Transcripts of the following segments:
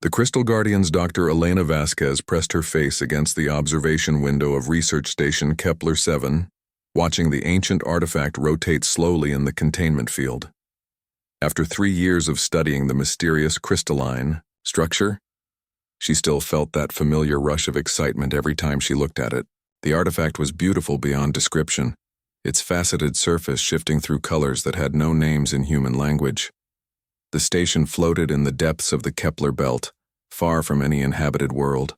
The Crystal Guardian's Dr. Elena Vasquez pressed her face against the observation window of Research Station Kepler-7, watching the ancient artifact rotate slowly in the containment field. After 3 years of studying the mysterious crystalline structure, she still felt that familiar rush of excitement every time she looked at it. The artifact was beautiful beyond description, its faceted surface shifting through colors that had no names in human language. The station floated in the depths of the Kepler belt, far from any inhabited world.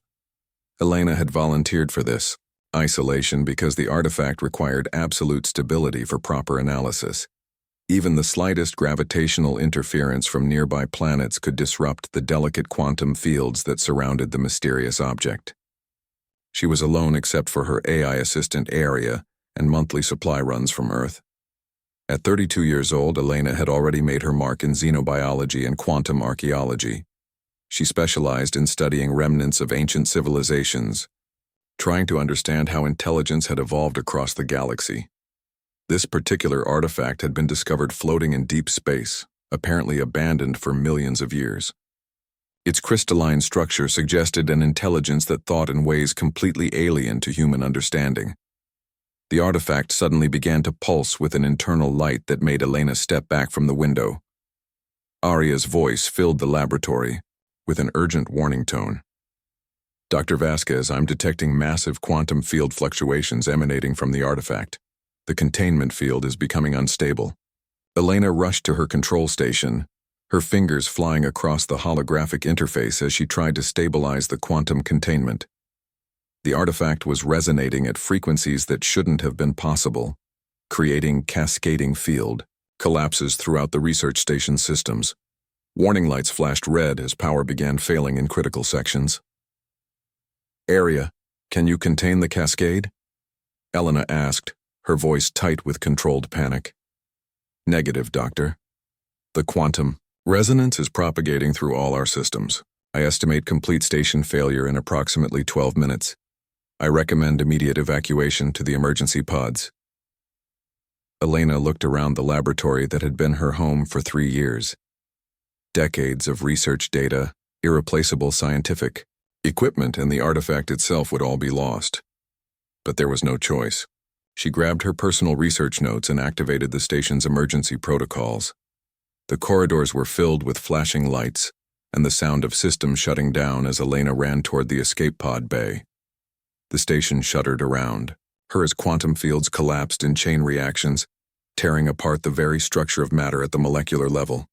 Elena had volunteered for this isolation because the artifact required absolute stability for proper analysis. Even the slightest gravitational interference from nearby planets could disrupt the delicate quantum fields that surrounded the mysterious object. She was alone except for her AI assistant Aria and monthly supply runs from Earth. At 32 years old, Elena had already made her mark in xenobiology and quantum archaeology. She specialized in studying remnants of ancient civilizations, trying to understand how intelligence had evolved across the galaxy. This particular artifact had been discovered floating in deep space, apparently abandoned for millions of years. Its crystalline structure suggested an intelligence that thought in ways completely alien to human understanding. The artifact suddenly began to pulse with an internal light that made Elena step back from the window. Aria's voice filled the laboratory with an urgent warning tone. "Dr. Vasquez, I'm detecting massive quantum field fluctuations emanating from the artifact. The containment field is becoming unstable." Elena rushed to her control station, her fingers flying across the holographic interface as she tried to stabilize the quantum containment. The artifact was resonating at frequencies that shouldn't have been possible, creating cascading field collapses throughout the research station systems. Warning lights flashed red as power began failing in critical sections. "Aria, can you contain the cascade?" Elena asked, her voice tight with controlled panic. "Negative, Doctor. The quantum resonance is propagating through all our systems. I estimate complete station failure in approximately 12 minutes. I recommend immediate evacuation to the emergency pods." Elena looked around the laboratory that had been her home for 3 years. Decades of research data, irreplaceable scientific equipment, and the artifact itself would all be lost. But there was no choice. She grabbed her personal research notes and activated the station's emergency protocols. The corridors were filled with flashing lights and the sound of systems shutting down as Elena ran toward the escape pod bay. The station shuddered around her as quantum fields collapsed in chain reactions, tearing apart the very structure of matter at the molecular level.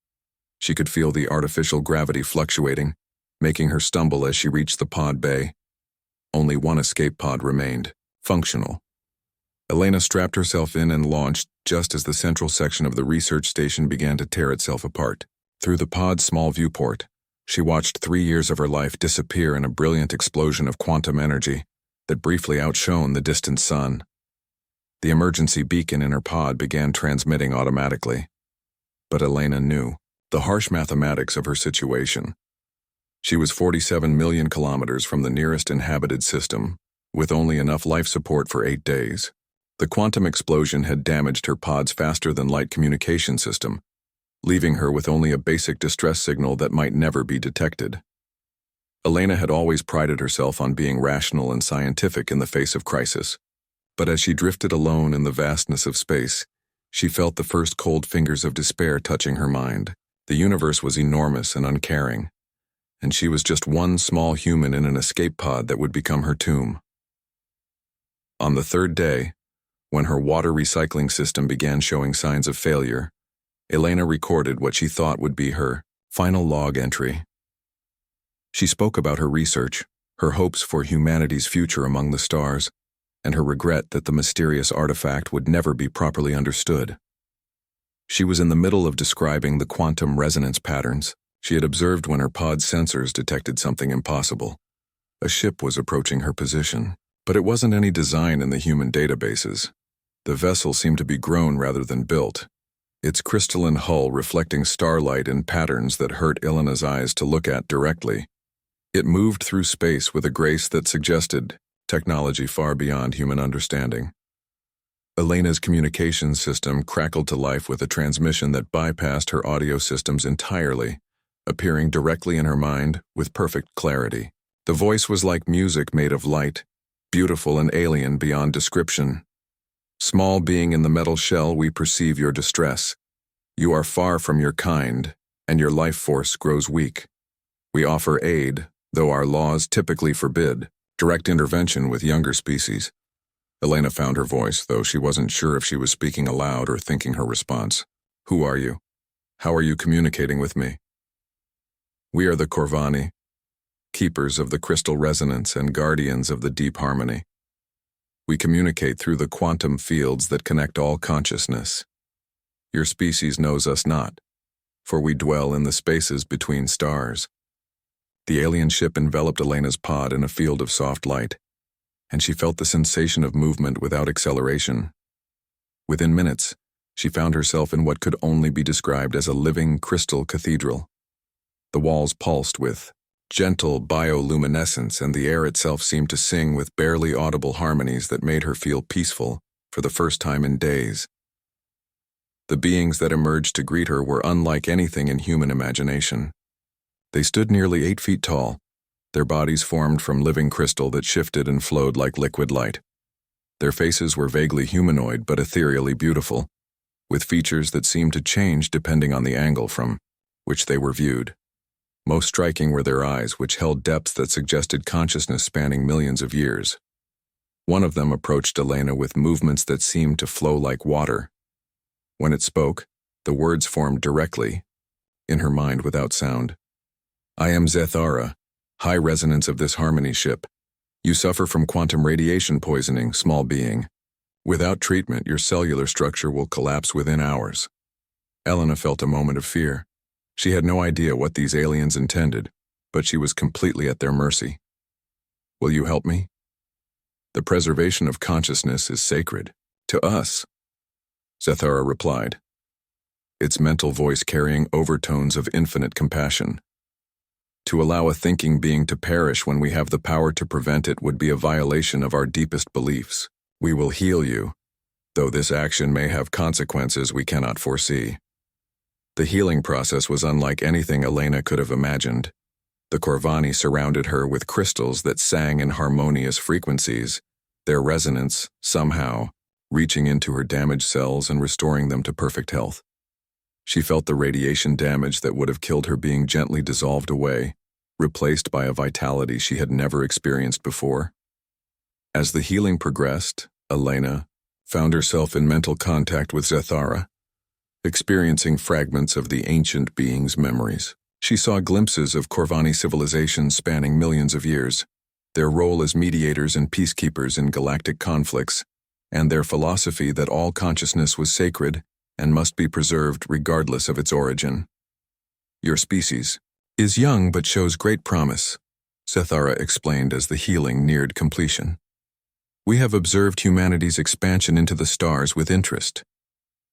She could feel the artificial gravity fluctuating, making her stumble as she reached the pod bay. Only one escape pod remained, functional. Elena strapped herself in and launched just as the central section of the research station began to tear itself apart. Through the pod's small viewport, she watched 3 years of her life disappear in a brilliant explosion of quantum energy that briefly outshone the distant sun. The emergency beacon in her pod began transmitting automatically. But Elena knew the harsh mathematics of her situation. She was 47 million kilometers from the nearest inhabited system, with only enough life support for 8 days. The quantum explosion had damaged her pod's faster-than-light communication system, leaving her with only a basic distress signal that might never be detected. Elena had always prided herself on being rational and scientific in the face of crisis, but as she drifted alone in the vastness of space, she felt the first cold fingers of despair touching her mind. The universe was enormous and uncaring, and she was just one small human in an escape pod that would become her tomb. On the 3rd day, when her water recycling system began showing signs of failure, Elena recorded what she thought would be her final log entry. She spoke about her research, her hopes for humanity's future among the stars, and her regret that the mysterious artifact would never be properly understood. She was in the middle of describing the quantum resonance patterns she had observed when her pod's sensors detected something impossible. A ship was approaching her position, but it wasn't any design in the human databases. The vessel seemed to be grown rather than built, its crystalline hull reflecting starlight in patterns that hurt Elena's eyes to look at directly. It moved through space with a grace that suggested technology far beyond human understanding. Elena's communications system crackled to life with a transmission that bypassed her audio systems entirely, appearing directly in her mind with perfect clarity. The voice was like music made of light, beautiful and alien beyond description. Small being in the metal shell, we perceive your distress. You are far from your kind, and your life force grows weak. We offer aid, though our laws typically forbid direct intervention with younger species. Elena found her voice, though she wasn't sure if she was speaking aloud or thinking her response. Who are you? How are you communicating with me? We are the Corvani, keepers of the crystal resonance and guardians of the deep harmony. We communicate through the quantum fields that connect all consciousness. Your species knows us not, for we dwell in the spaces between stars. The alien ship enveloped Elena's pod in a field of soft light, and she felt the sensation of movement without acceleration. Within minutes, she found herself in what could only be described as a living crystal cathedral. The walls pulsed with gentle bioluminescence, and the air itself seemed to sing with barely audible harmonies that made her feel peaceful for the first time in days. The beings that emerged to greet her were unlike anything in human imagination. They stood nearly 8 feet tall, their bodies formed from living crystal that shifted and flowed like liquid light. Their faces were vaguely humanoid but ethereally beautiful, with features that seemed to change depending on the angle from which they were viewed. Most striking were their eyes, which held depths that suggested consciousness spanning millions of years. One of them approached Elena with movements that seemed to flow like water. When it spoke, the words formed directly, in her mind without sound. I am Zethara, high resonance of this harmony ship. You suffer from quantum radiation poisoning, small being. Without treatment, your cellular structure will collapse within hours. Elena felt a moment of fear. She had no idea what these aliens intended, but she was completely at their mercy. Will you help me? The preservation of consciousness is sacred. To us, Zethara replied, its mental voice carrying overtones of infinite compassion. To allow a thinking being to perish when we have the power to prevent it would be a violation of our deepest beliefs. We will heal you, though this action may have consequences we cannot foresee. The healing process was unlike anything Elena could have imagined. The Corvani surrounded her with crystals that sang in harmonious frequencies, their resonance, somehow, reaching into her damaged cells and restoring them to perfect health. She felt the radiation damage that would have killed her being gently dissolved away, replaced by a vitality she had never experienced before. As the healing progressed, Elena found herself in mental contact with Zethara, experiencing fragments of the ancient being's memories. She saw glimpses of Corvani civilizations spanning millions of years, their role as mediators and peacekeepers in galactic conflicts, and their philosophy that all consciousness was sacred and must be preserved regardless of its origin. Your species is young but shows great promise, Zethara explained as the healing neared completion. We have observed humanity's expansion into the stars with interest.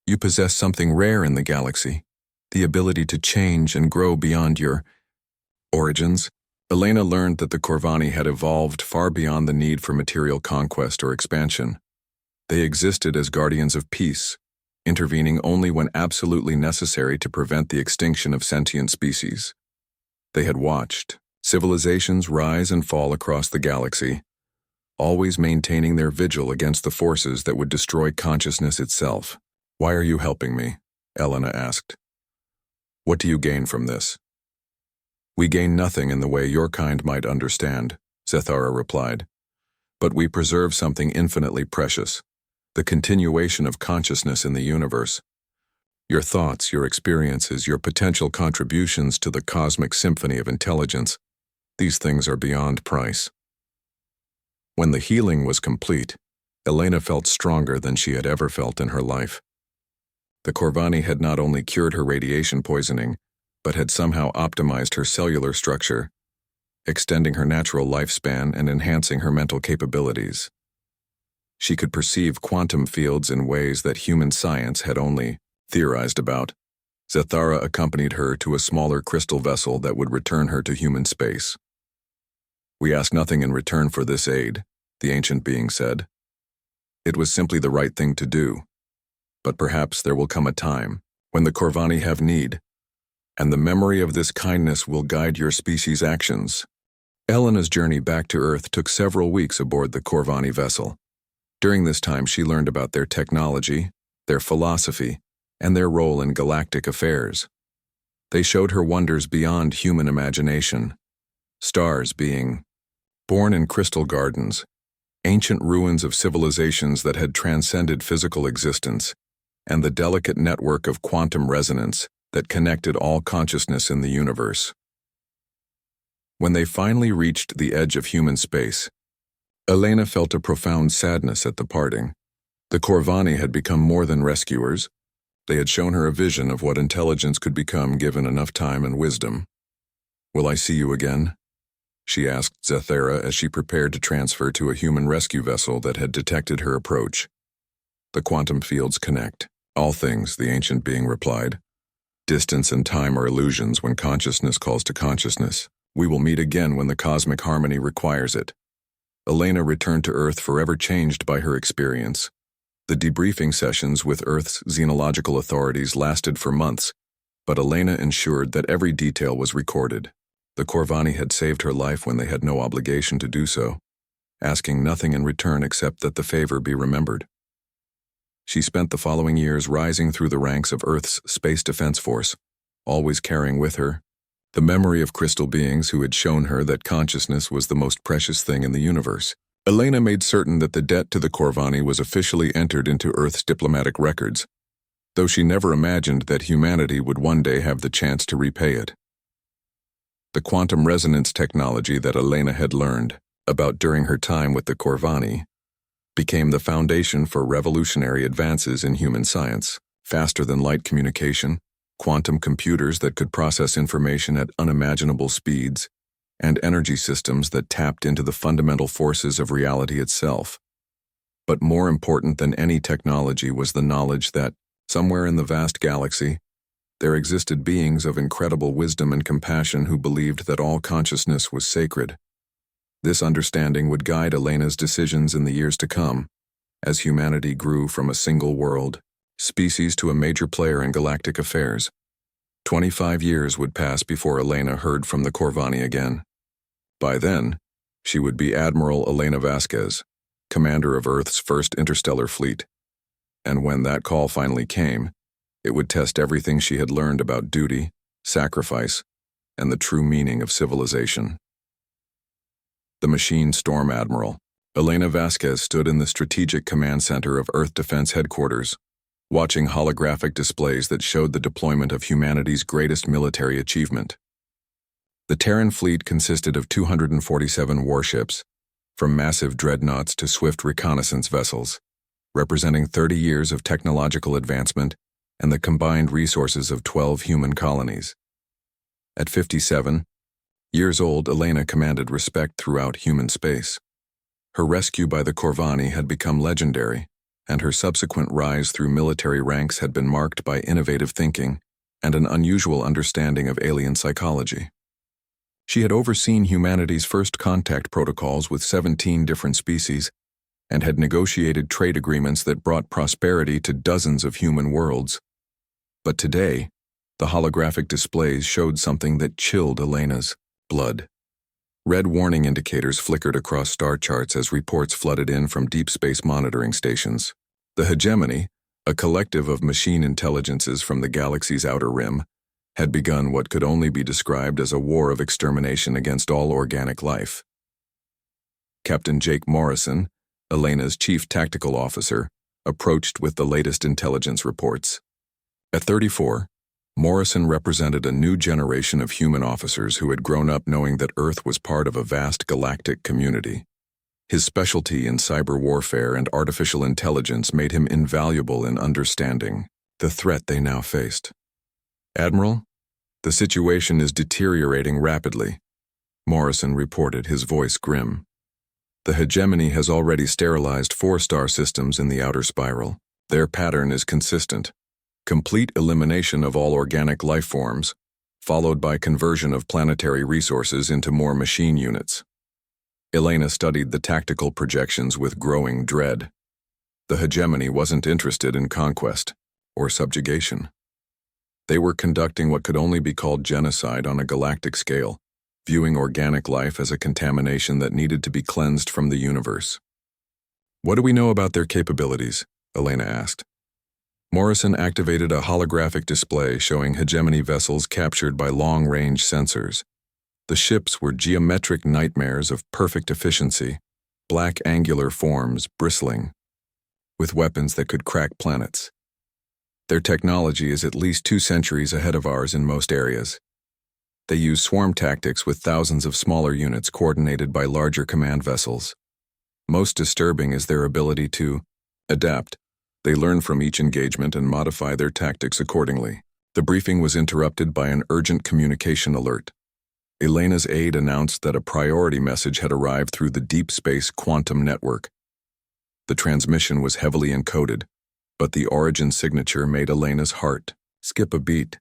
You possess something rare in the galaxy, the ability to change and grow beyond your origins. Elena learned that the Corvani had evolved far beyond the need for material conquest or expansion. They existed as guardians of peace, intervening only when absolutely necessary to prevent the extinction of sentient species. They had watched civilizations rise and fall across the galaxy, always maintaining their vigil against the forces that would destroy consciousness itself. Why are you helping me? Elena asked. What do you gain from this? We gain nothing in the way your kind might understand, Zethara replied. But we preserve something infinitely precious, the continuation of consciousness in the universe. Your thoughts, your experiences, your potential contributions to the cosmic symphony of intelligence, these things are beyond price. When the healing was complete, Elena felt stronger than she had ever felt in her life. The Corvani had not only cured her radiation poisoning, but had somehow optimized her cellular structure, extending her natural lifespan and enhancing her mental capabilities. She could perceive quantum fields in ways that human science had only theorized about. Zethara accompanied her to a smaller crystal vessel that would return her to human space. We ask nothing in return for this aid, the ancient being said. It was simply the right thing to do. But perhaps there will come a time when the Corvani have need. and the memory of this kindness will guide your species' actions. Elena's journey back to Earth took several weeks aboard the Corvani vessel. During this time, she learned about their technology, their philosophy, and their role in galactic affairs. They showed her wonders beyond human imagination. Stars being born in crystal gardens, ancient ruins of civilizations that had transcended physical existence, and the delicate network of quantum resonance that connected all consciousness in the universe. When they finally reached the edge of human space, Elena felt a profound sadness at the parting. The Corvani had become more than rescuers. They had shown her a vision of what intelligence could become given enough time and wisdom. "Will I see you again?" she asked Zathera as she prepared to transfer to a human rescue vessel that had detected her approach. "The quantum fields connect. All things," the ancient being replied. "Distance and time are illusions when consciousness calls to consciousness. We will meet again when the cosmic harmony requires it." Elena returned to Earth forever changed by her experience. The debriefing sessions with Earth's xenological authorities lasted for months, but Elena ensured that every detail was recorded. The Corvani had saved her life when they had no obligation to do so, asking nothing in return except that the favor be remembered. She spent the following years rising through the ranks of Earth's Space Defense Force, always carrying with her the memory of crystal beings who had shown her that consciousness was the most precious thing in the universe. Elena made certain that the debt to the Corvani was officially entered into Earth's diplomatic records, though she never imagined that humanity would one day have the chance to repay it. The quantum resonance technology that Elena had learned about during her time with the Corvani became the foundation for revolutionary advances in human science. Faster-than-light communication, quantum computers that could process information at unimaginable speeds, and energy systems that tapped into the fundamental forces of reality itself. But more important than any technology was the knowledge that, somewhere in the vast galaxy, there existed beings of incredible wisdom and compassion who believed that all consciousness was sacred. This understanding would guide Elena's decisions in the years to come, as humanity grew from a single world species to a major player in galactic affairs. 25 years would pass before Elena heard from the Corvani again. By then, she would be Admiral Elena Vasquez, commander of Earth's first interstellar fleet. And when that call finally came, it would test everything she had learned about duty, sacrifice, and the true meaning of civilization. The Machine Storm Admiral, Elena Vasquez, stood in the Strategic Command Center of Earth Defense Headquarters, watching holographic displays that showed the deployment of humanity's greatest military achievement. The Terran fleet consisted of 247 warships, from massive dreadnoughts to swift reconnaissance vessels, representing 30 years of technological advancement and the combined resources of 12 human colonies. At 57 years old, Elena commanded respect throughout human space. Her rescue by the Corvani had become legendary, and her subsequent rise through military ranks had been marked by innovative thinking and an unusual understanding of alien psychology. She had overseen humanity's first contact protocols with 17 different species and had negotiated trade agreements that brought prosperity to dozens of human worlds. But today, the holographic displays showed something that chilled Elena's blood. Red warning indicators flickered across star charts as reports flooded in from deep space monitoring stations. The hegemony, a collective of machine intelligences from the galaxy's outer rim, had begun what could only be described as a war of extermination against all organic life. Captain Jake Morrison, Elena's chief tactical officer, approached with the latest intelligence reports. At 34, Morrison represented a new generation of human officers who had grown up knowing that Earth was part of a vast galactic community. His specialty in cyber warfare and artificial intelligence made him invaluable in understanding the threat they now faced. "Admiral, the situation is deteriorating rapidly," Morrison reported, his voice grim. "The hegemony has already sterilized 4 star systems in the outer spiral. Their pattern is consistent: complete elimination of all organic life forms, followed by conversion of planetary resources into more machine units." Elena studied the tactical projections with growing dread. The hegemony wasn't interested in conquest or subjugation. They were conducting what could only be called genocide on a galactic scale, viewing organic life as a contamination that needed to be cleansed from the universe. "What do we know about their capabilities?" Elena asked. Morrison activated a holographic display showing hegemony vessels captured by long-range sensors. The ships were geometric nightmares of perfect efficiency, black angular forms bristling, with weapons that could crack planets. Their technology is at least 2 centuries ahead of ours in most areas. They use swarm tactics with thousands of smaller units coordinated by larger command vessels. Most disturbing is their ability to adapt. They learn from each engagement and modify their tactics accordingly. The briefing was interrupted by an urgent communication alert. Elena's aide announced that a priority message had arrived through the deep space quantum network. The transmission was heavily encoded, but the origin signature made Elena's heart skip a beat.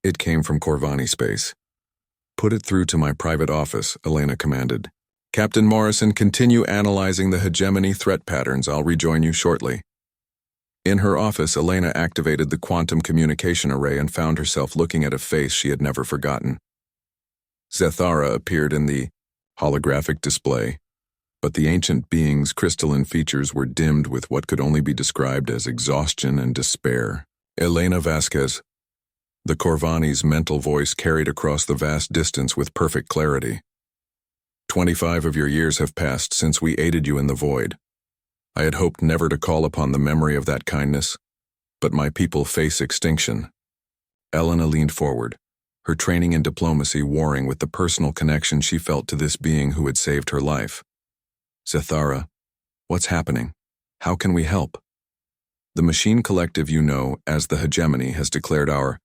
It came from Corvani space. "Put it through to my private office," Elena commanded. "Captain Morrison, continue analyzing the hegemony threat patterns. I'll rejoin you shortly." In her office, Elena activated the quantum communication array and found herself looking at a face she had never forgotten. Zethara appeared in the holographic display, but the ancient being's crystalline features were dimmed with what could only be described as exhaustion and despair. "Elena Vasquez." The Corvani's mental voice carried across the vast distance with perfect clarity. 25 of your years have passed since we aided you in the void. I had hoped never to call upon the memory of that kindness, but my people face extinction." Elena leaned forward, her training in diplomacy warring with the personal connection she felt to this being who had saved her life. "Zethara, what's happening? How can we help?" "The machine collective you know as the hegemony has declared our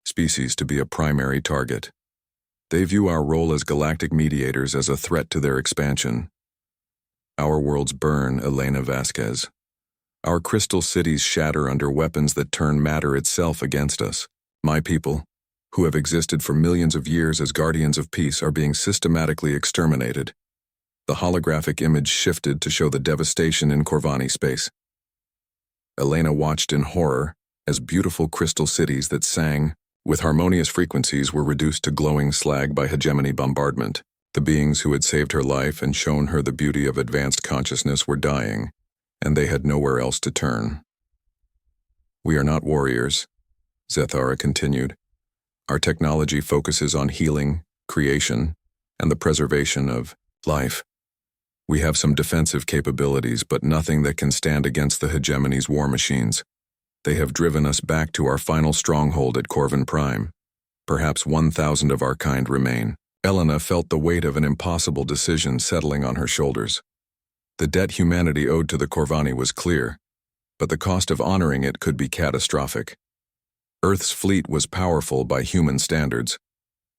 species to be a primary target. They view our role as galactic mediators as a threat to their expansion. Our worlds burn, Elena Vasquez. Our crystal cities shatter under weapons that turn matter itself against us. My people, who have existed for millions of years as guardians of peace, are being systematically exterminated." The holographic image shifted to show the devastation in Corvani space. Elena watched in horror as beautiful crystal cities that sang with harmonious frequencies were reduced to glowing slag by hegemony bombardment. The beings who had saved her life and shown her the beauty of advanced consciousness were dying, and they had nowhere else to turn. "We are not warriors," Zethara continued. "Our technology focuses on healing, creation, and the preservation of life. We have some defensive capabilities, but nothing that can stand against the hegemony's war machines. They have driven us back to our final stronghold at Corvin Prime. Perhaps 1,000 of our kind remain." Elena felt the weight of an impossible decision settling on her shoulders. The debt humanity owed to the Corvani was clear, but the cost of honoring it could be catastrophic. Earth's fleet was powerful by human standards,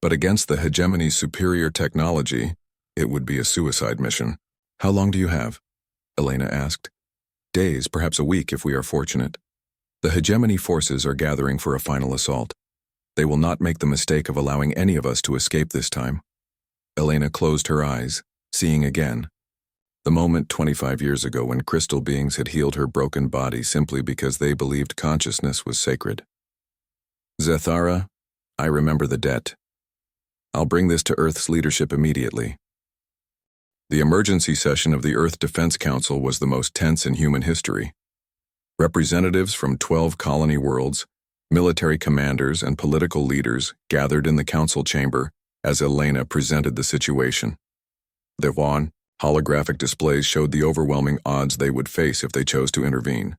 but against the hegemony's superior technology, it would be a suicide mission. "How long do you have?" Elena asked. "Days, perhaps a week if we are fortunate. The hegemony forces are gathering for a final assault. They will not make the mistake of allowing any of us to escape this time." Elena closed her eyes, seeing again. The moment 25 years ago when crystal beings had healed her broken body simply because they believed consciousness was sacred. "Zethara, I remember the debt. I'll bring this to Earth's leadership immediately." The emergency session of the Earth Defense Council was the most tense in human history. Representatives from 12 colony worlds, military commanders, and political leaders gathered in the council chamber as Elena presented the situation. The holographic displays showed the overwhelming odds they would face if they chose to intervene.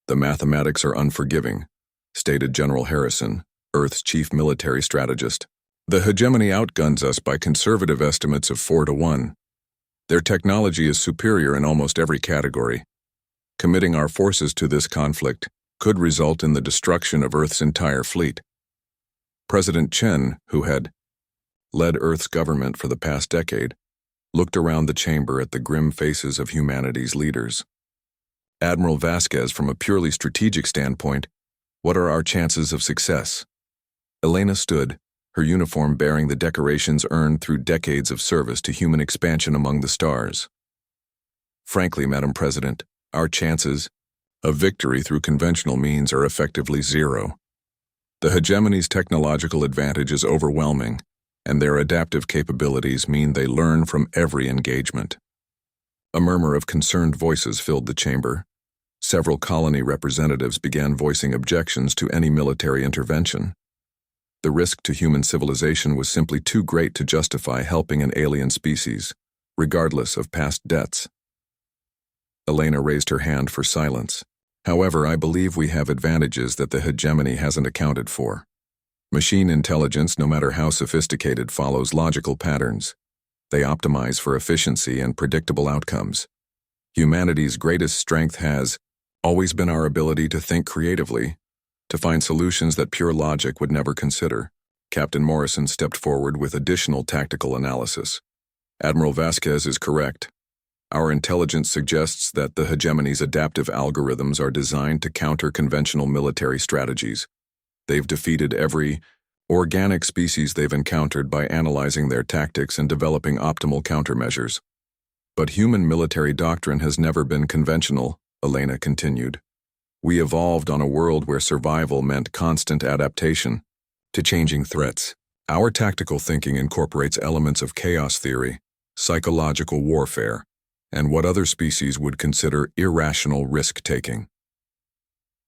"The mathematics are unforgiving," stated General Harrison, Earth's chief military strategist. "The hegemony outguns us by conservative estimates of 4-1. Their technology is superior in almost every category. Committing our forces to this conflict could result in the destruction of Earth's entire fleet." President Chen, who had led Earth's government for the past decade, looked around the chamber at the grim faces of humanity's leaders. "Admiral Vasquez, from a purely strategic standpoint, what are our chances of success?" Elena stood, her uniform bearing the decorations earned through decades of service to human expansion among the stars. "Frankly, Madam President, our chances of victory through conventional means are effectively zero. The hegemony's technological advantage is overwhelming, and their adaptive capabilities mean they learn from every engagement. A murmur of concerned voices filled the chamber. Several colony representatives began voicing objections to any military intervention. The risk to human civilization was simply too great to justify helping an alien species, regardless of past debts. Elena raised her hand for silence. However, I believe we have advantages that the hegemony hasn't accounted for. Machine intelligence, no matter how sophisticated, follows logical patterns. They optimize for efficiency and predictable outcomes. Humanity's greatest strength has always been our ability to think creatively, to find solutions that pure logic would never consider. Captain Morrison stepped forward with additional tactical analysis. Admiral Vasquez is correct. Our intelligence suggests that the hegemony's adaptive algorithms are designed to counter conventional military strategies. They've defeated every organic species they've encountered by analyzing their tactics and developing optimal countermeasures. But human military doctrine has never been conventional, Elena continued. We evolved on a world where survival meant constant adaptation to changing threats. Our tactical thinking incorporates elements of chaos theory, psychological warfare, and what other species would consider irrational risk-taking.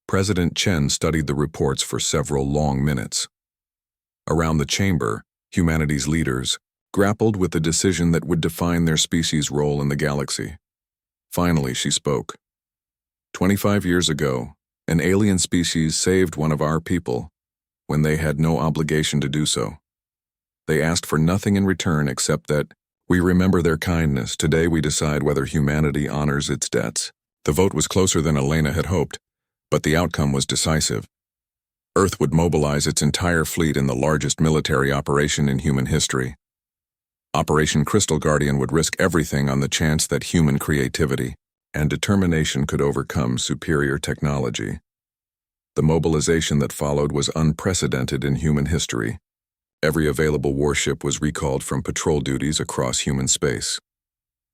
President Chen studied the reports for several long minutes. Around the chamber, humanity's leaders grappled with the decision that would define their species' role in the galaxy. Finally, she spoke. 25 years ago, an alien species saved one of our people when they had no obligation to do so. They asked for nothing in return except that we remember their kindness. Today we decide whether humanity honors its debts. The vote was closer than Elena had hoped, but the outcome was decisive. Earth would mobilize its entire fleet in the largest military operation in human history. Operation Crystal Guardian would risk everything on the chance that human creativity and determination could overcome superior technology. The mobilization that followed was unprecedented in human history. Every available warship was recalled from patrol duties across human space.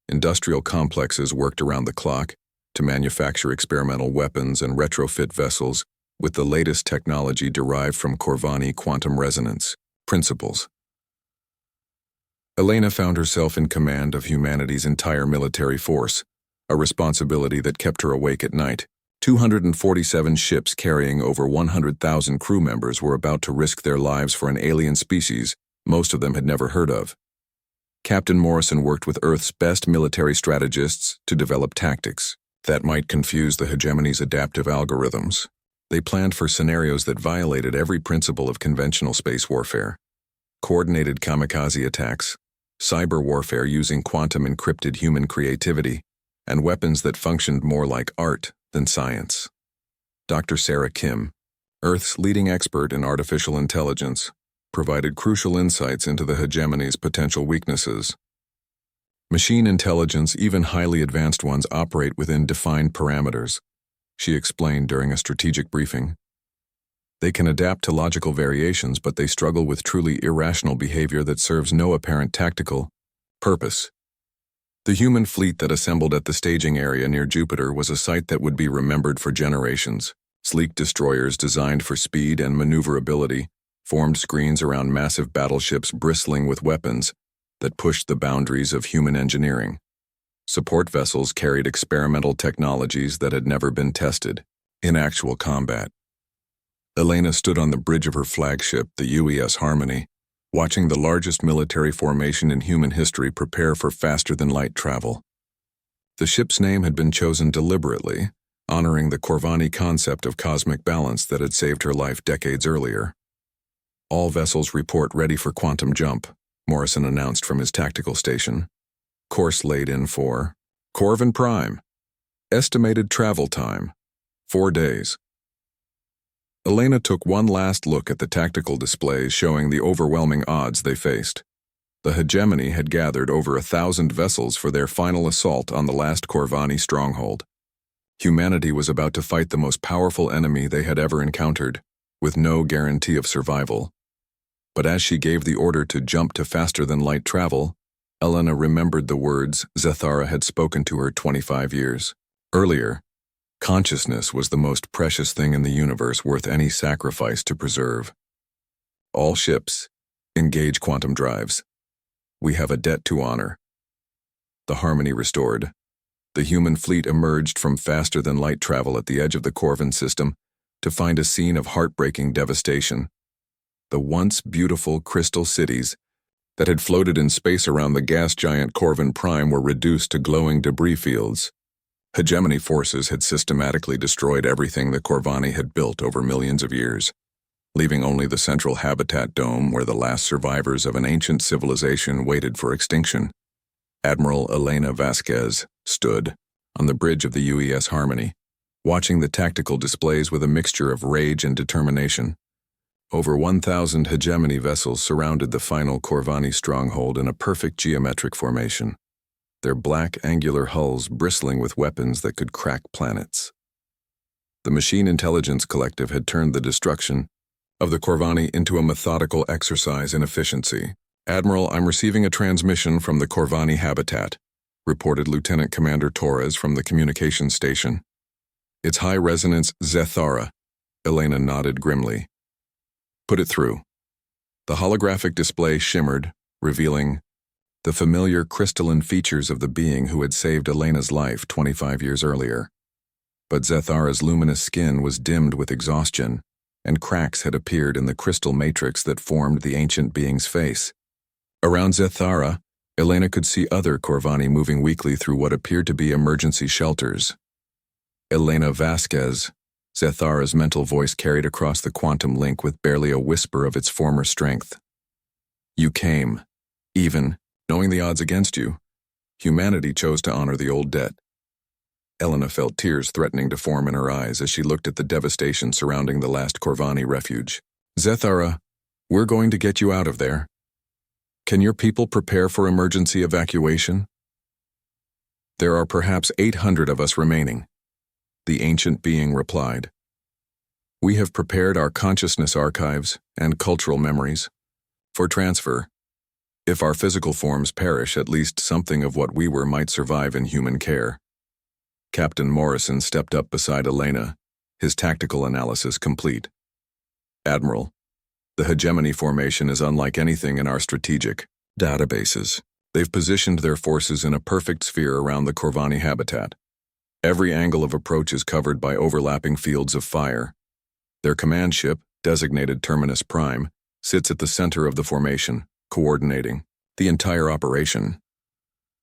Industrial complexes worked around the clock to manufacture experimental weapons and retrofit vessels with the latest technology derived from Corvani quantum resonance principles. Elena found herself in command of humanity's entire military force, a responsibility that kept her awake at night. 247 ships carrying over 100,000 crew members were about to risk their lives for an alien species most of them had never heard of. Captain Morrison worked with Earth's best military strategists to develop tactics that might confuse the hegemony's adaptive algorithms. They planned for scenarios that violated every principle of conventional space warfare. Coordinated kamikaze attacks, cyber warfare using quantum-encrypted human creativity, and weapons that functioned more like art than science. Dr. Sarah Kim, Earth's leading expert in artificial intelligence, provided crucial insights into the hegemony's potential weaknesses. Machine intelligence, even highly advanced ones, operate within defined parameters, she explained during a strategic briefing. They can adapt to logical variations, but they struggle with truly irrational behavior that serves no apparent tactical purpose. The human fleet that assembled at the staging area near Jupiter was a sight that would be remembered for generations. Sleek destroyers designed for speed and maneuverability formed screens around massive battleships bristling with weapons that pushed the boundaries of human engineering. Support vessels carried experimental technologies that had never been tested in actual combat. Elena stood on the bridge of her flagship, the UES Harmony, watching the largest military formation in human history prepare for faster-than-light travel. The ship's name had been chosen deliberately, honoring the Corvani concept of cosmic balance that had saved her life decades earlier. All vessels report ready for quantum jump, Morrison announced from his tactical station. Course laid in for Corvin Prime. Estimated travel time, 4 days. Elena took one last look at the tactical displays showing the overwhelming odds they faced. The hegemony had gathered over 1,000 vessels for their final assault on the last Corvani stronghold. Humanity was about to fight the most powerful enemy they had ever encountered, with no guarantee of survival. But as she gave the order to jump to faster-than-light travel, Elena remembered the words Zathara had spoken to her 25 years earlier. Consciousness was the most precious thing in the universe, worth any sacrifice to preserve. All ships, engage quantum drives. We have a debt to honor. The harmony restored. The human fleet emerged from faster-than-light travel at the edge of the Corvan system to find a scene of heartbreaking devastation. The once beautiful crystal cities that had floated in space around the gas giant Corvan Prime were reduced to glowing debris fields. Hegemony forces had systematically destroyed everything the Corvani had built over millions of years, leaving only the central habitat dome where the last survivors of an ancient civilization waited for extinction. Admiral Elena Vasquez stood on the bridge of the UES Harmony, watching the tactical displays with a mixture of rage and determination. Over 1,000 hegemony vessels surrounded the final Corvani stronghold in a perfect geometric formation, their black angular hulls bristling with weapons that could crack planets. The Machine Intelligence Collective had turned the destruction of the Corvani into a methodical exercise in efficiency. "Admiral, I'm receiving a transmission from the Corvani habitat," reported Lieutenant Commander Torres from the communications station. "It's high-resonance Zethara." Elena nodded grimly. "Put it through." The holographic display shimmered, revealing the familiar crystalline features of the being who had saved Elena's life 25 years earlier. But Zethara's luminous skin was dimmed with exhaustion, and cracks had appeared in the crystal matrix that formed the ancient being's face. Around Zethara, Elena could see other Corvani moving weakly through what appeared to be emergency shelters. "Elena Vasquez," Zethara's mental voice carried across the quantum link with barely a whisper of its former strength. "You came. Even, knowing the odds against you, humanity chose to honor the old debt." Elena felt tears threatening to form in her eyes as she looked at the devastation surrounding the last Corvani refuge. "Zethara, we're going to get you out of there. Can your people prepare for emergency evacuation?" "There are perhaps 800 of us remaining," the ancient being replied. "We have prepared our consciousness archives and cultural memories for transfer. If our physical forms perish, at least something of what we were might survive in human care." Captain Morrison stepped up beside Elena, his tactical analysis complete. "Admiral, the hegemony formation is unlike anything in our strategic databases. They've positioned their forces in a perfect sphere around the Corvani habitat. Every angle of approach is covered by overlapping fields of fire. Their command ship, designated Terminus Prime, sits at the center of the formation, coordinating the entire operation."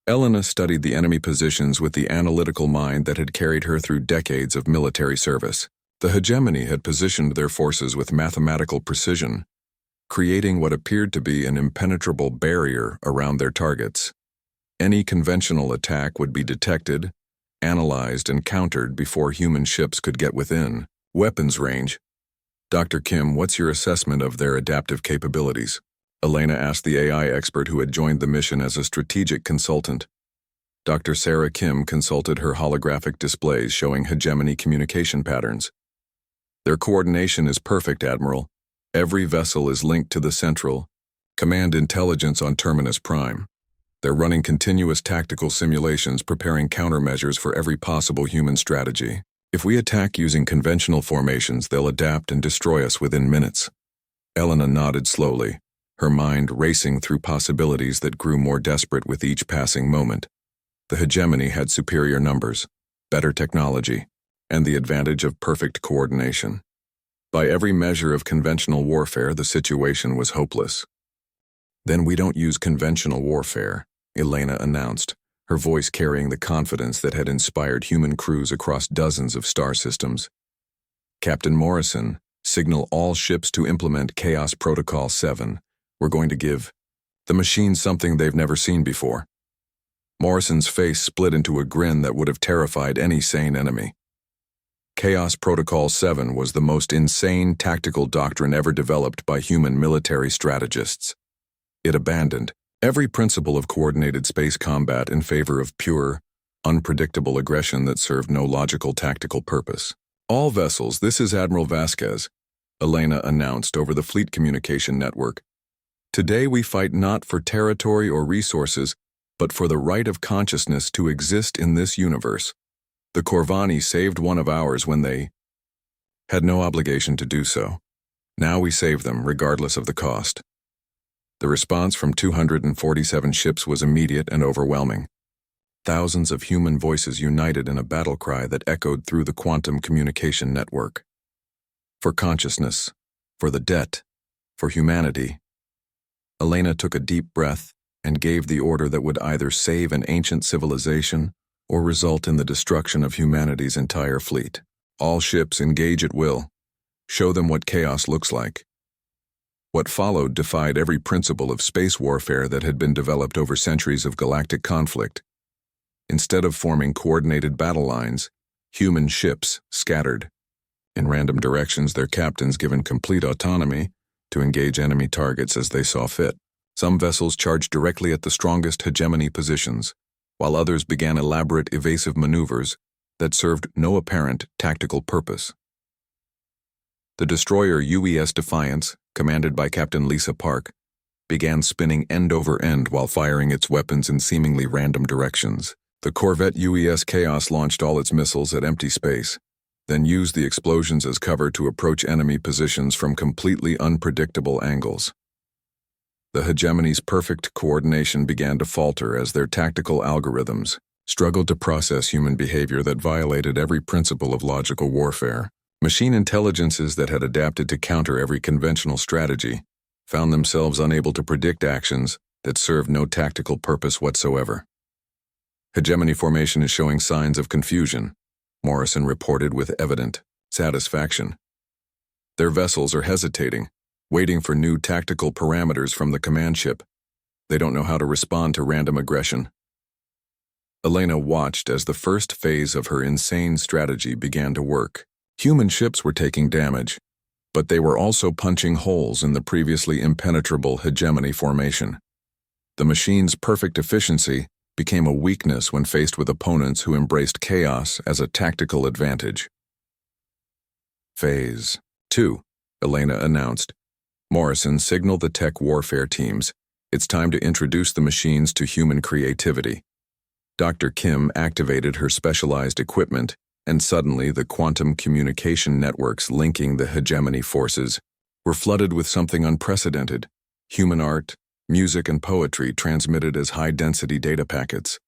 Elena studied the enemy positions with the analytical mind that had carried her through decades of military service. The hegemony had positioned their forces with mathematical precision, creating what appeared to be an impenetrable barrier around their targets. Any conventional attack would be detected, analyzed, and countered before human ships could get within weapons range. "Dr. Kim, what's your assessment of their adaptive capabilities?" Elena asked the AI expert who had joined the mission as a strategic consultant. Dr. Sarah Kim consulted her holographic displays showing hegemony communication patterns. "Their coordination is perfect, Admiral. Every vessel is linked to the central command intelligence on Terminus Prime. They're running continuous tactical simulations, preparing countermeasures for every possible human strategy. If we attack using conventional formations, they'll adapt and destroy us within minutes." Elena nodded slowly, her mind racing through possibilities that grew more desperate with each passing moment. The hegemony had superior numbers, better technology, and the advantage of perfect coordination. By every measure of conventional warfare, the situation was hopeless. "Then we don't use conventional warfare," Elena announced, her voice carrying the confidence that had inspired human crews across dozens of star systems. "Captain Morrison, signal all ships to implement Chaos Protocol 7. We're going to give the machines something they've never seen before." Morrison's face split into a grin that would have terrified any sane enemy. Chaos Protocol 7 was the most insane tactical doctrine ever developed by human military strategists. It abandoned every principle of coordinated space combat in favor of pure, unpredictable aggression that served no logical tactical purpose. "All vessels, this is Admiral Vasquez," Elena announced over the fleet communication network. "Today we fight not for territory or resources, but for the right of consciousness to exist in this universe. The Corvani saved one of ours when they had no obligation to do so. Now we save them, regardless of the cost. The response from 247 ships was immediate and overwhelming. Thousands of human voices united in a battle cry that echoed through the quantum communication network. For consciousness, for the debt, for humanity. Elena took a deep breath and gave the order that would either save an ancient civilization or result in the destruction of humanity's entire fleet. All ships engage at will. Show them what chaos looks like. What followed defied every principle of space warfare that had been developed over centuries of galactic conflict. Instead of forming coordinated battle lines, human ships scattered in random directions, their captains given complete autonomy to engage enemy targets as they saw fit. Some vessels charged directly at the strongest hegemony positions, while others began elaborate evasive maneuvers that served no apparent tactical purpose. The destroyer UES Defiance, commanded by Captain Lisa Park, began spinning end over end while firing its weapons in seemingly random directions. The corvette UES Chaos launched all its missiles at empty space, then used the explosions as cover to approach enemy positions from completely unpredictable angles. The hegemony's perfect coordination began to falter as their tactical algorithms struggled to process human behavior that violated every principle of logical warfare. Machine intelligences that had adapted to counter every conventional strategy found themselves unable to predict actions that served no tactical purpose whatsoever. Hegemony formation is showing signs of confusion, Morrison reported with evident satisfaction. Their vessels are hesitating, waiting for new tactical parameters from the command ship. They don't know how to respond to random aggression. Elena watched as the first phase of her insane strategy began to work. Human ships were taking damage, but they were also punching holes in the previously impenetrable hegemony formation. The machine's perfect efficiency became a weakness when faced with opponents who embraced chaos as a tactical advantage. Phase 2, Elena announced. Morrison signaled the tech warfare teams. It's time to introduce the machines to human creativity. Dr. Kim activated her specialized equipment, and suddenly the quantum communication networks linking the hegemony forces were flooded with something unprecedented: human art, music, and poetry transmitted as high-density data packets.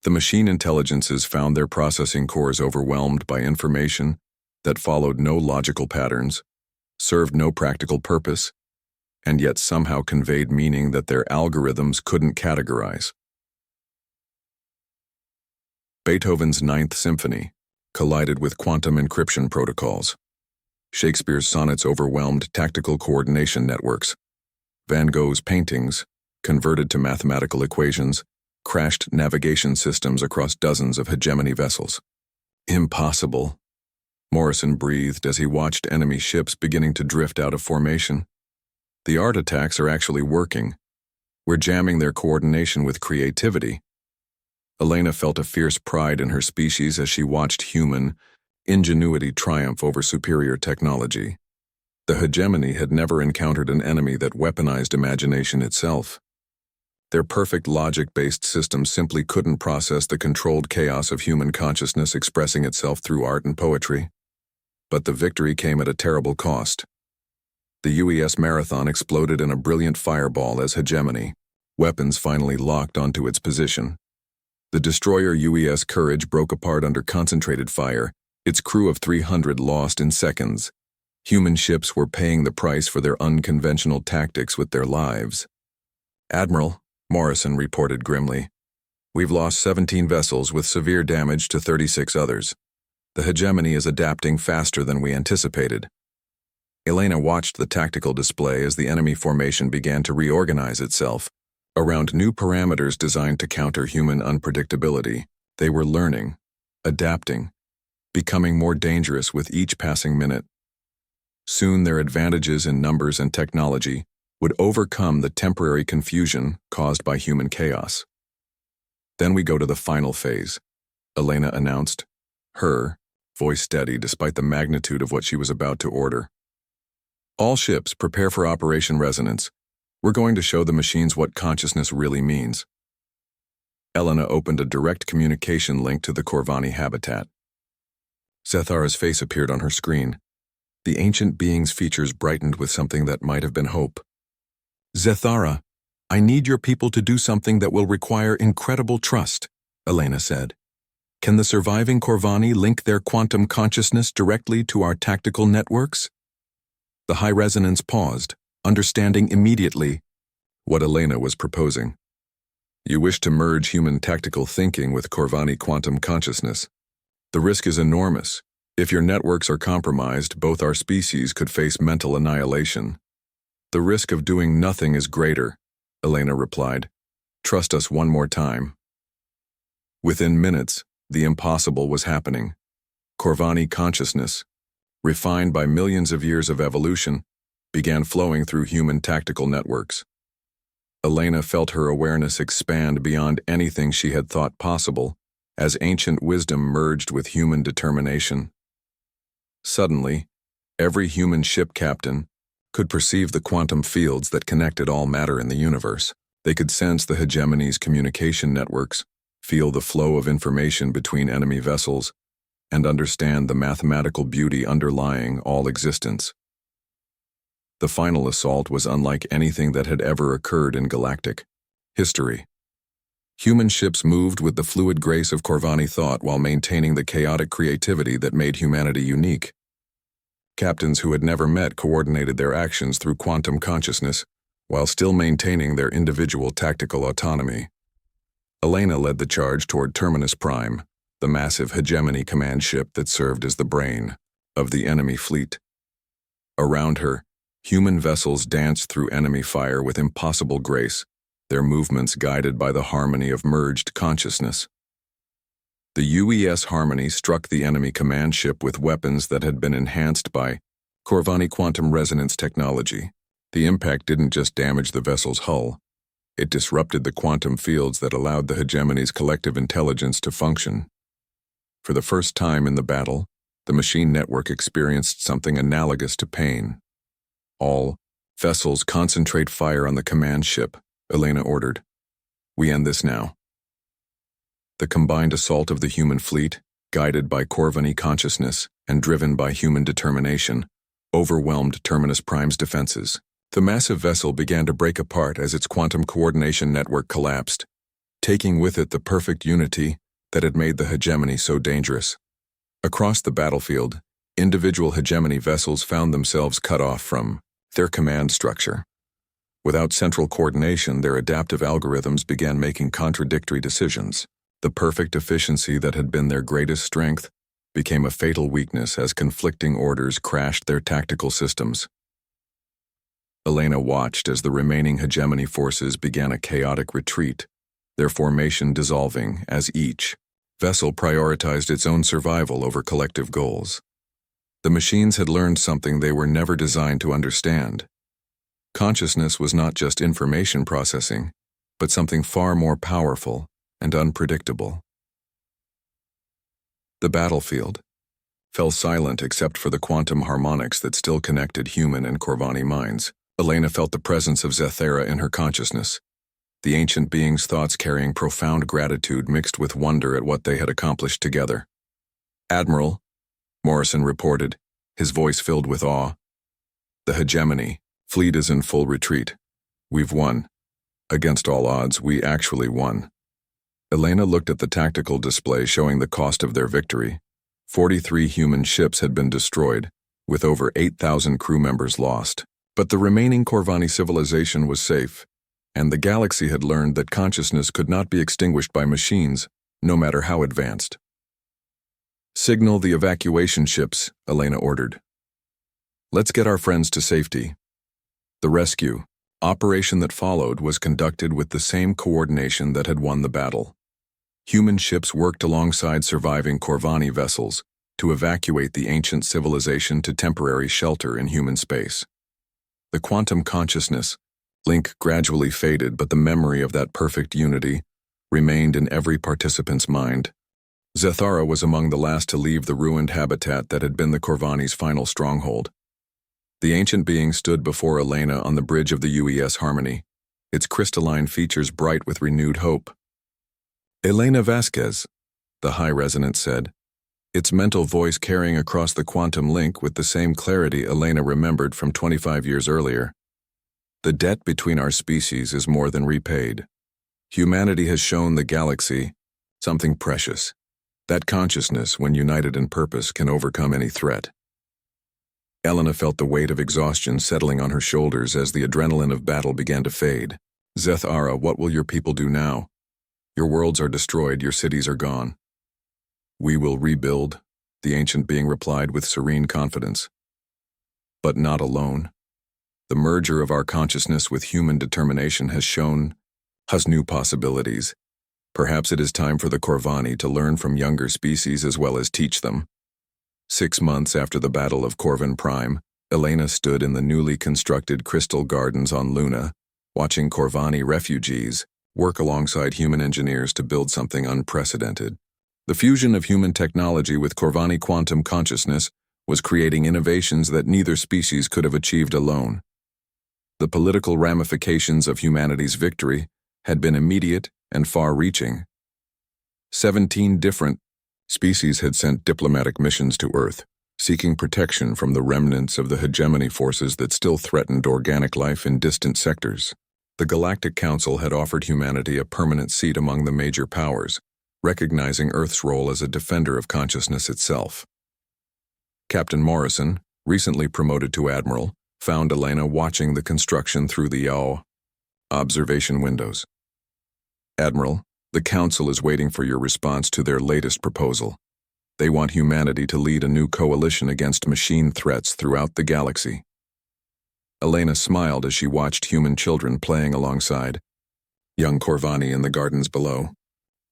The machine intelligences found their processing cores overwhelmed by information that followed no logical patterns, served no practical purpose, and yet somehow conveyed meaning that their algorithms couldn't categorize. Beethoven's Ninth Symphony collided with quantum encryption protocols. Shakespeare's sonnets overwhelmed tactical coordination networks. Van Gogh's paintings, converted to mathematical equations, crashed navigation systems across dozens of hegemony vessels. Impossible, Morrison breathed as he watched enemy ships beginning to drift out of formation. The art attacks are actually working. We're jamming their coordination with creativity. Elena felt a fierce pride in her species as she watched human ingenuity triumph over superior technology. The hegemony had never encountered an enemy that weaponized imagination itself. Their perfect logic-based system simply couldn't process the controlled chaos of human consciousness expressing itself through art and poetry. But the victory came at a terrible cost. The UES Marathon exploded in a brilliant fireball as hegemony. Weapons finally locked onto its position. The destroyer UES Courage broke apart under concentrated fire, its crew of 300 lost in seconds. Human ships were paying the price for their unconventional tactics with their lives. "Admiral," Morrison reported grimly, "we've lost 17 vessels with severe damage to 36 others. The hegemony is adapting faster than we anticipated." Elena watched the tactical display as the enemy formation began to reorganize itself around new parameters designed to counter human unpredictability. They were learning, adapting, becoming more dangerous with each passing minute. Soon their advantages in numbers and technology would overcome the temporary confusion caused by human chaos. "Then we go to the final phase," Elena announced, her voice steady despite the magnitude of what she was about to order. "All ships prepare for Operation Resonance. We're going to show the machines what consciousness really means." Elena opened a direct communication link to the Corvani habitat. Zethara's face appeared on her screen. The ancient being's features brightened with something that might have been hope. "Zethara, I need your people to do something that will require incredible trust," Elena said. "Can the surviving Corvani link their quantum consciousness directly to our tactical networks?" The High Resonance paused, understanding immediately what Elena was proposing. "You wish to merge human tactical thinking with Corvani quantum consciousness. The risk is enormous. If your networks are compromised, both our species could face mental annihilation." "The risk of doing nothing is greater," Elena replied. "Trust us one more time." Within minutes, the impossible was happening. Corvani consciousness, refined by millions of years of evolution, began flowing through human tactical networks. Elena felt her awareness expand beyond anything she had thought possible as ancient wisdom merged with human determination. Suddenly, every human ship captain could perceive the quantum fields that connected all matter in the universe. They could sense the hegemony's communication networks, feel the flow of information between enemy vessels, and understand the mathematical beauty underlying all existence. The final assault was unlike anything that had ever occurred in galactic history. Human ships moved with the fluid grace of Corvani thought while maintaining the chaotic creativity that made humanity unique. Captains who had never met coordinated their actions through quantum consciousness while still maintaining their individual tactical autonomy. Elena led the charge toward Terminus Prime, the massive hegemony command ship that served as the brain of the enemy fleet. Around her, human vessels danced through enemy fire with impossible grace, their movements guided by the harmony of merged consciousness. The UES Harmony struck the enemy command ship with weapons that had been enhanced by Corvani quantum resonance technology. The impact didn't just damage the vessel's hull, it disrupted the quantum fields that allowed the hegemony's collective intelligence to function. For the first time in the battle, the machine network experienced something analogous to pain. "All vessels concentrate fire on the command ship," Elena ordered. "We end this now." The combined assault of the human fleet, guided by Corvani consciousness and driven by human determination, overwhelmed Terminus Prime's defenses. The massive vessel began to break apart as its quantum coordination network collapsed, taking with it the perfect unity that had made the hegemony so dangerous. Across the battlefield, individual hegemony vessels found themselves cut off from their command structure. Without central coordination, their adaptive algorithms began making contradictory decisions. The perfect efficiency that had been their greatest strength became a fatal weakness as conflicting orders crashed their tactical systems. Elena watched as the remaining hegemony forces began a chaotic retreat, their formation dissolving as each vessel prioritized its own survival over collective goals. The machines had learned something they were never designed to understand. Consciousness was not just information processing, but something far more powerful and unpredictable. The battlefield fell silent except for the quantum harmonics that still connected human and Corvani minds. Elena felt the presence of Zethara in her consciousness, the ancient being's thoughts carrying profound gratitude mixed with wonder at what they had accomplished together. "Admiral," Morrison reported, his voice filled with awe, "the hegemony fleet is in full retreat. We've won. Against all odds, we actually won." Elena looked at the tactical display showing the cost of their victory. 43 human ships had been destroyed, with over 8,000 crew members lost. But the remaining Corvani civilization was safe, and the galaxy had learned that consciousness could not be extinguished by machines, no matter how advanced. "Signal the evacuation ships," Elena ordered. "Let's get our friends to safety." The rescue operation that followed was conducted with the same coordination that had won the battle. Human ships worked alongside surviving Corvani vessels to evacuate the ancient civilization to temporary shelter in human space. The quantum consciousness link gradually faded, but the memory of that perfect unity remained in every participant's mind. Zethara was among the last to leave the ruined habitat that had been the Corvani's final stronghold. The ancient being stood before Elena on the bridge of the UES Harmony, its crystalline features bright with renewed hope. "Elena Vasquez," the High Resonance said, its mental voice carrying across the quantum link with the same clarity Elena remembered from 25 years earlier. The debt between our species is more than repaid. Humanity has shown the galaxy something precious. That consciousness, when united in purpose, can overcome any threat. Elena felt the weight of exhaustion settling on her shoulders as the adrenaline of battle began to fade. Zethara, what will your people do now? Your worlds are destroyed, your cities are gone. We will rebuild, the ancient being replied with serene confidence. But not alone. The merger of our consciousness with human determination has shown us new possibilities. Perhaps it is time for the Corvani to learn from younger species as well as teach them. 6 months after the Battle of Corvin Prime, Elena stood in the newly constructed Crystal Gardens on Luna, watching Corvani refugees work alongside human engineers to build something unprecedented. The fusion of human technology with Corvani quantum consciousness was creating innovations that neither species could have achieved alone. The political ramifications of humanity's victory had been immediate and far-reaching. 17 different species had sent diplomatic missions to Earth, seeking protection from the remnants of the hegemony forces that still threatened organic life in distant sectors. The Galactic Council had offered humanity a permanent seat among the major powers, recognizing Earth's role as a defender of consciousness itself. Captain Morrison, recently promoted to Admiral, found Elena watching the construction through the observation windows. Admiral, the Council is waiting for your response to their latest proposal. They want humanity to lead a new coalition against machine threats throughout the galaxy. Elena smiled as she watched human children playing alongside young Corvani in the gardens below.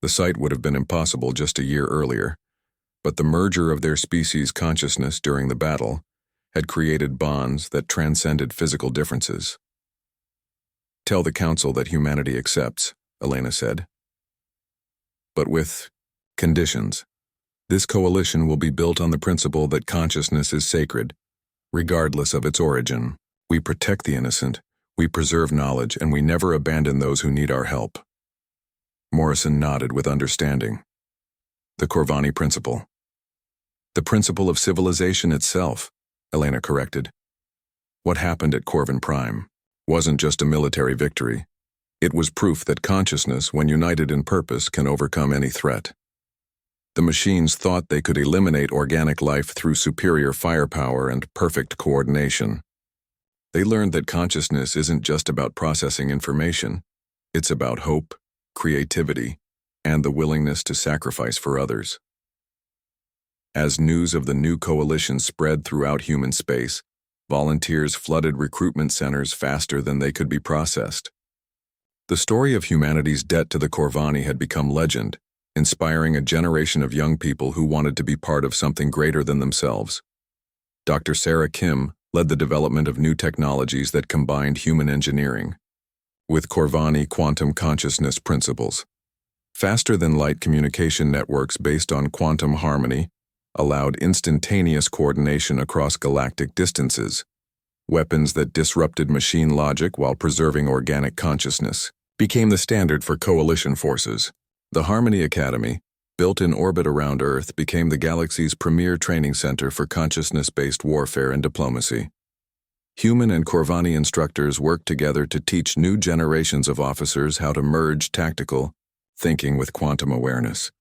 The sight would have been impossible just a year earlier, but the merger of their species' consciousness during the battle had created bonds that transcended physical differences. Tell the Council that humanity accepts, Elena said. But with conditions. This coalition will be built on the principle that consciousness is sacred, regardless of its origin. We protect the innocent, we preserve knowledge, and we never abandon those who need our help. Morrison nodded with understanding. The Corvani principle. The principle of civilization itself, Elena corrected. What happened at Corvin Prime wasn't just a military victory. It was proof that consciousness, when united in purpose, can overcome any threat. The machines thought they could eliminate organic life through superior firepower and perfect coordination. They learned that consciousness isn't just about processing information. It's about hope, creativity, and the willingness to sacrifice for others. As news of the new coalition spread throughout human space, volunteers flooded recruitment centers faster than they could be processed. The story of humanity's debt to the Corvani had become legend, inspiring a generation of young people who wanted to be part of something greater than themselves. Dr. Sarah Kim led the development of new technologies that combined human engineering with Corvani quantum consciousness principles. Faster-than-light communication networks based on quantum harmony allowed instantaneous coordination across galactic distances. Weapons that disrupted machine logic while preserving organic consciousness became the standard for coalition forces. The Harmony Academy, built in orbit around Earth, became the galaxy's premier training center for consciousness-based warfare and diplomacy. Human and Corvani instructors worked together to teach new generations of officers how to merge tactical thinking with quantum awareness,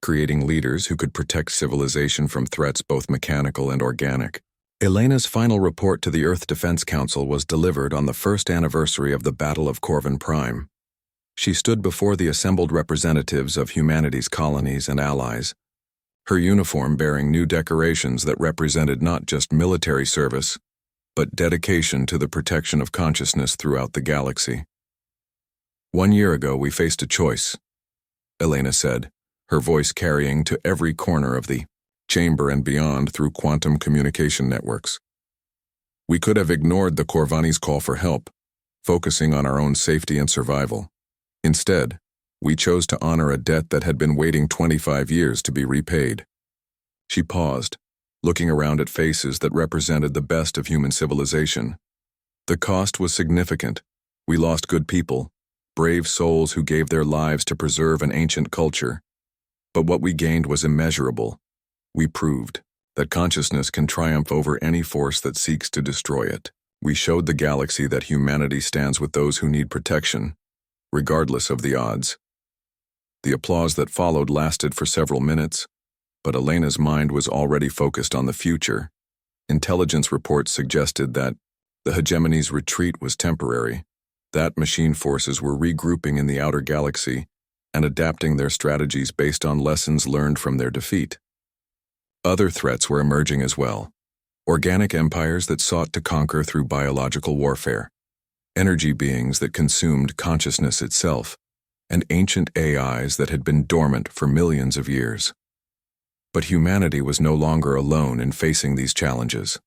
creating leaders who could protect civilization from threats both mechanical and organic. Elena's final report to the Earth Defense Council was delivered on the first anniversary of the Battle of Corvin Prime. She stood before the assembled representatives of humanity's colonies and allies, her uniform bearing new decorations that represented not just military service, but dedication to the protection of consciousness throughout the galaxy. 1 year ago, we faced a choice, Elena said, her voice carrying to every corner of the chamber and beyond through quantum communication networks. We could have ignored the Corvani's call for help, focusing on our own safety and survival. Instead, we chose to honor a debt that had been waiting 25 years to be repaid. She paused, looking around at faces that represented the best of human civilization. The cost was significant. We lost good people, brave souls who gave their lives to preserve an ancient culture. But what we gained was immeasurable. We proved that consciousness can triumph over any force that seeks to destroy it. We showed the galaxy that humanity stands with those who need protection, regardless of the odds. The applause that followed lasted for several minutes, but Elena's mind was already focused on the future. Intelligence reports suggested that the hegemony's retreat was temporary, that machine forces were regrouping in the outer galaxy and adapting their strategies based on lessons learned from their defeat. Other threats were emerging as well. Organic empires that sought to conquer through biological warfare, energy beings that consumed consciousness itself, and ancient AIs that had been dormant for millions of years. But humanity was no longer alone in facing these challenges.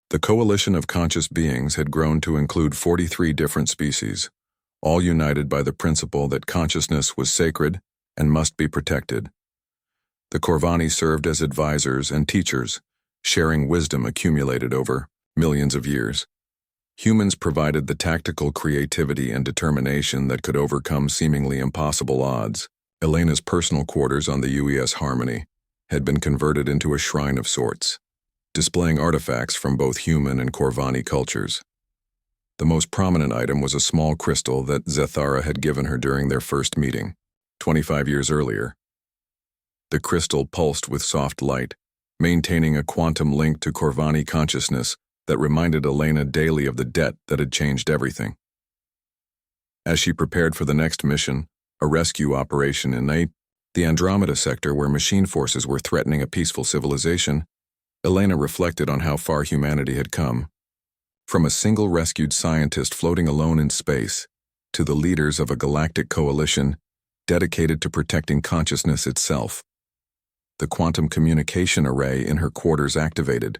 The coalition of conscious beings had grown to include 43 different species, all united by the principle that consciousness was sacred and must be protected. The Corvani served as advisors and teachers, sharing wisdom accumulated over millions of years. Humans provided the tactical creativity and determination that could overcome seemingly impossible odds. Elena's personal quarters on the UES Harmony had been converted into a shrine of sorts, displaying artifacts from both human and Corvani cultures. The most prominent item was a small crystal that Zethara had given her during their first meeting, 25 years earlier. The crystal pulsed with soft light, maintaining a quantum link to Corvani consciousness that reminded Elena daily of the debt that had changed everything. As she prepared for the next mission, a rescue operation in the Andromeda sector where machine forces were threatening a peaceful civilization, Elena reflected on how far humanity had come. From a single rescued scientist floating alone in space, to the leaders of a galactic coalition dedicated to protecting consciousness itself. The quantum communication array in her quarters activated,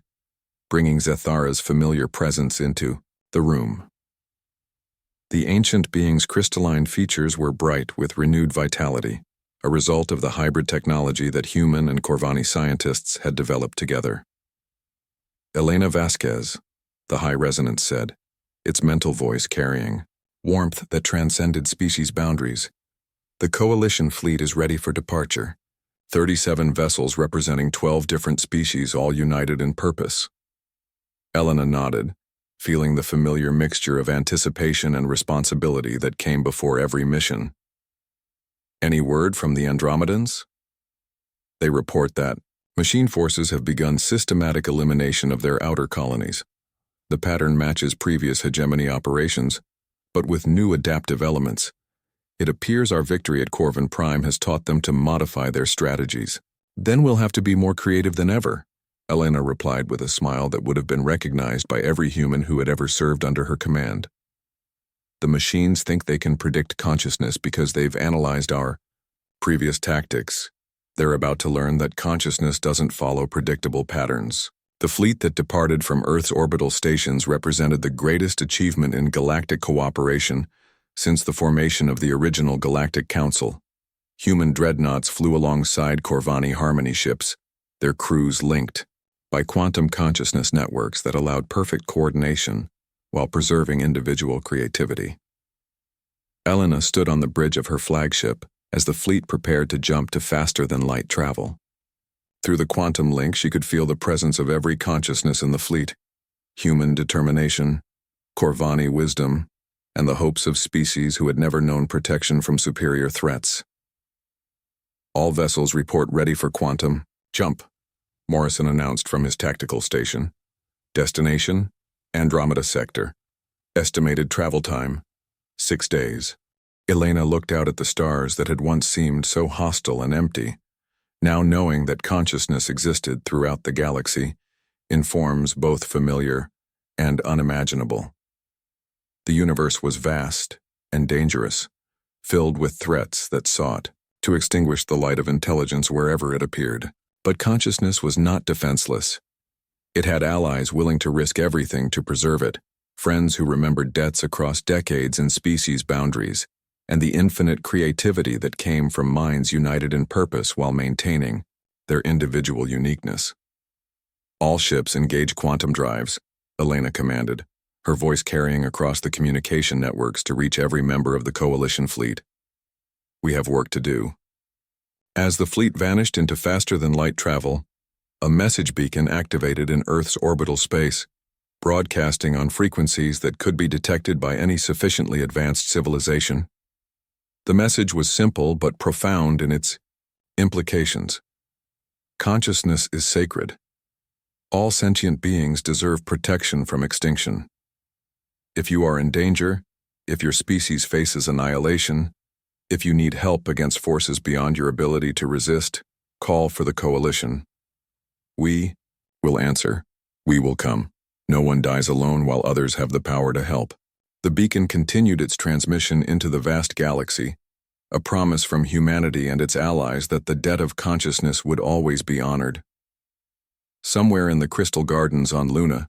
bringing Zethara's familiar presence into the room. The ancient being's crystalline features were bright with renewed vitality, a result of the hybrid technology that human and Corvani scientists had developed together. Elena Vasquez, the high resonance said, its mental voice carrying warmth that transcended species boundaries. The coalition fleet is ready for departure. 37 vessels representing 12 different species, all united in purpose. Elena nodded, feeling the familiar mixture of anticipation and responsibility that came before every mission. Any word from the Andromedans? They report that machine forces have begun systematic elimination of their outer colonies. The pattern matches previous hegemony operations, but with new adaptive elements. It appears our victory at Corvin Prime has taught them to modify their strategies. Then we'll have to be more creative than ever, Elena replied with a smile that would have been recognized by every human who had ever served under her command. The machines think they can predict consciousness because they've analyzed our previous tactics. They're about to learn that consciousness doesn't follow predictable patterns. The fleet that departed from Earth's orbital stations represented the greatest achievement in galactic cooperation since the formation of the original Galactic Council. Human dreadnoughts flew alongside Corvani Harmony ships, their crews linked by quantum consciousness networks that allowed perfect coordination while preserving individual creativity. Elena stood on the bridge of her flagship as the fleet prepared to jump to faster-than-light travel. Through the quantum link, she could feel the presence of every consciousness in the fleet: human determination, Corvani wisdom, and the hopes of species who had never known protection from superior threats. All vessels report ready for quantum jump, Morrison announced from his tactical station. Destination: Andromeda sector. Estimated travel time: 6 days. Elena looked out at the stars that had once seemed so hostile and empty, now knowing that consciousness existed throughout the galaxy, in forms both familiar and unimaginable. The universe was vast and dangerous, filled with threats that sought to extinguish the light of intelligence wherever it appeared. But consciousness was not defenseless. It had allies willing to risk everything to preserve it, friends who remembered debts across decades and species boundaries, and the infinite creativity that came from minds united in purpose while maintaining their individual uniqueness. All ships engage quantum drives, Elena commanded, her voice carrying across the communication networks to reach every member of the coalition fleet. We have work to do. As the fleet vanished into faster-than-light travel, A message beacon activated in Earth's orbital space, broadcasting on frequencies that could be detected by any sufficiently advanced civilization. The message was simple but profound in its implications. Consciousness is sacred. All sentient beings deserve protection from extinction. If you are in danger, if your species faces annihilation, if you need help against forces beyond your ability to resist, call for the coalition. We will answer. We will come. No one dies alone while others have the power to help. The beacon continued its transmission into the vast galaxy, a promise from humanity and its allies that the debt of consciousness would always be honored. Somewhere in the crystal gardens on Luna,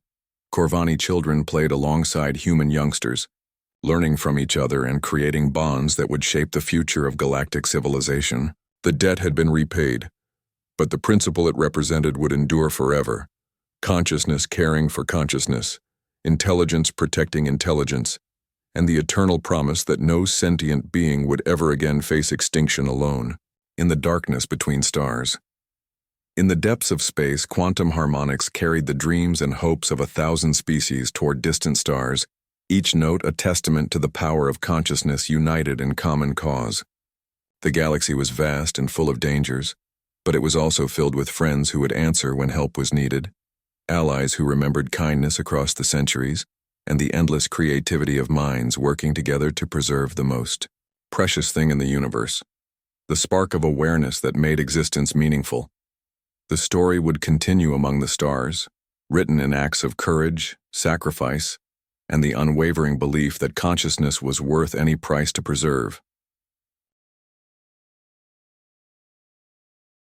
Corvani children played alongside human youngsters, learning from each other and creating bonds that would shape the future of galactic civilization. The debt had been repaid, but the principle it represented would endure forever. Consciousness caring for consciousness, intelligence protecting intelligence, and the eternal promise that no sentient being would ever again face extinction alone, in the darkness between stars. In the depths of space, quantum harmonics carried the dreams and hopes of 1,000 species toward distant stars, each note a testament to the power of consciousness united in common cause. The galaxy was vast and full of dangers, but it was also filled with friends who would answer when help was needed, allies who remembered kindness across the centuries, and the endless creativity of minds working together to preserve the most precious thing in the universe, the spark of awareness that made existence meaningful. The story would continue among the stars, written in acts of courage, sacrifice, and the unwavering belief that consciousness was worth any price to preserve.